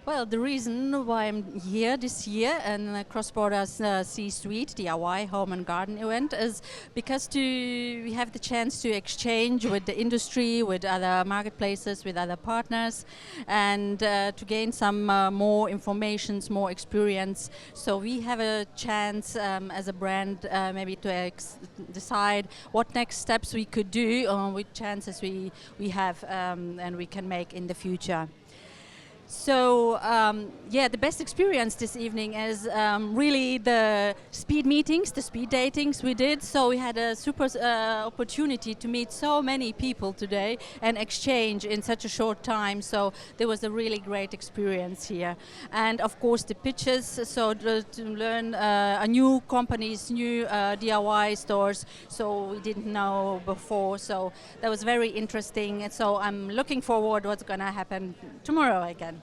Well, the reason why I'm here this year in the Cross-border C-Suite DIY Home and Garden event is because we have the chance to exchange with the industry, with other marketplaces, with other partners, and to gain some more information, more experience. So we have a chance as a brand maybe to decide what next steps we could do, or what chances we have and we can make in the future. So yeah, the best experience this evening is really the speed meetings, the speed datings we did. So we had a super opportunity to meet so many people today and exchange in such a short time. So there was a really great experience here. And of course the pitches, so to learn a new companies, new DIY stores, so we didn't know before. So that was very interesting. And so I'm looking forward what's going to happen tomorrow again.